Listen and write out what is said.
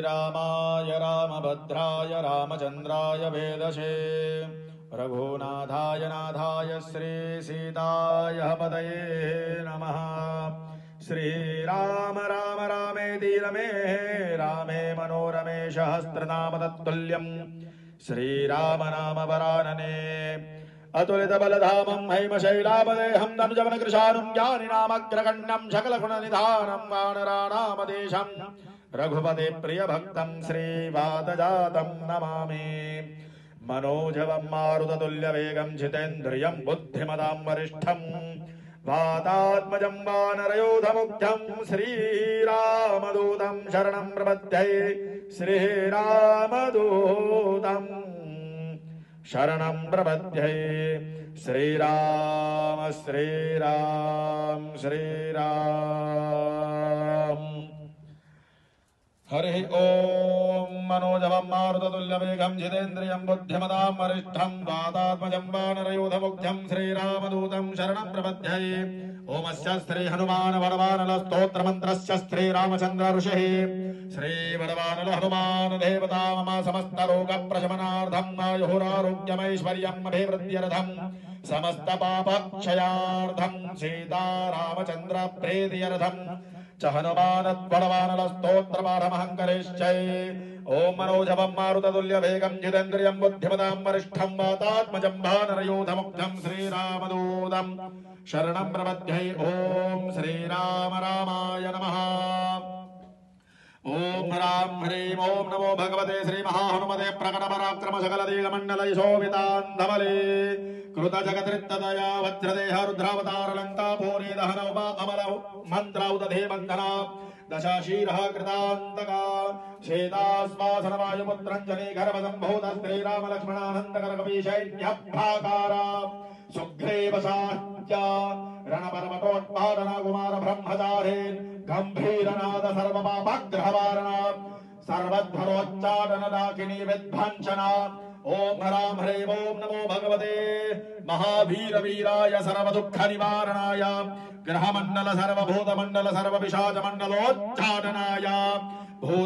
रामाय रामभद्राय रामचन्द्राय वेदसे रघुनाथाय नाथाय श्री सीताय पतये नमः। श्रीराम राम रामेति रमे रामे मनोरमे सहस्रनाम तत्तुल्यम् श्रीराम नाम वरानने अतुलित बलधामं हैमशैलापदेहं धनुजवनकृशानं ज्ञानिनामग्रगण्यं सकलगुणनिधानं वानराणामदेशं रघुपते प्रियभक्तं श्रीवातजातं नमामि। मनोजवं मारुततुल्यवेगं जितेन्द्रियं बुद्धिमतां वरिष्ठं वातात्मजं वानरयोधमुग्धं श्रीरामदूतं शरणं प्रपद्ये श्रीरामदूतं शरणं प्रपद्ये। श्रीराम श्रीराम श्रीराम। हरि ओम। मनोजवं मारुततुल्यवेगं जितेन्द्रियं बुद्धिमतां वरिष्ठं वातात्मजं वानरयूथमुख्यं श्रीरामदूतं शरणं प्रपद्ये। ओमस्य श्री हनुमान वरदानल स्तोत्र मंत्रस्य श्री रामचंद्र ऋषिः श्री वरदानल हनुमान देवता मम समस्त रोग प्रशमनार्थं आयुरारोग्यमैश्वर्यम् अभिवृद्ध्यर्थं समस्त पापक्षयार्थं सीता रामचंद्र प्रीत्यर्थं च हनुमानद्वरदानल स्तोत्र पाठमहं करिष्ये। ओम मनोजवं मारुततुल्यवेगं जितेन्द्रियं बुद्धिमतां वरिष्ठं वातात्मजं वानरयूथमुख्यं श्रीरामदूतं शरणं प्रपद्ये। ओम श्रीराम रामाय नमः। ओम राम ह्रीं ओम नमो भगवते श्री महाहनुमते प्रकट पराक्रम सकल दीर्घमंडल शोभितांधवले कृत जगत्रितदया वज्रदेह रुद्रावतार लंका पूरी दहन उपा अमल मंत्रौदधे बंधना दशाशीरः कृतांतका शेतास्वासन वायुपुत्रंजलि गर्भसंभूत श्रीराम लक्ष्मणानंदकर कपीशैन्यभाकारा सुग्रीव साह्य रणपर्वतोत्पादना कुमार ब्रह्मचारेन् गंभीरनाद सर्वपापग्रहवारणा सर्वध्वरोच्चाटन डाकिनी विध्वंसना। ओम राम ह्रीं ओम नमो भगवते महावीर वीराय सर्वदुःख निवारणाय ग्रहमंडल सर्वभूतमंडल सर्वपिशाच मंडलोच्चाटनाय भूत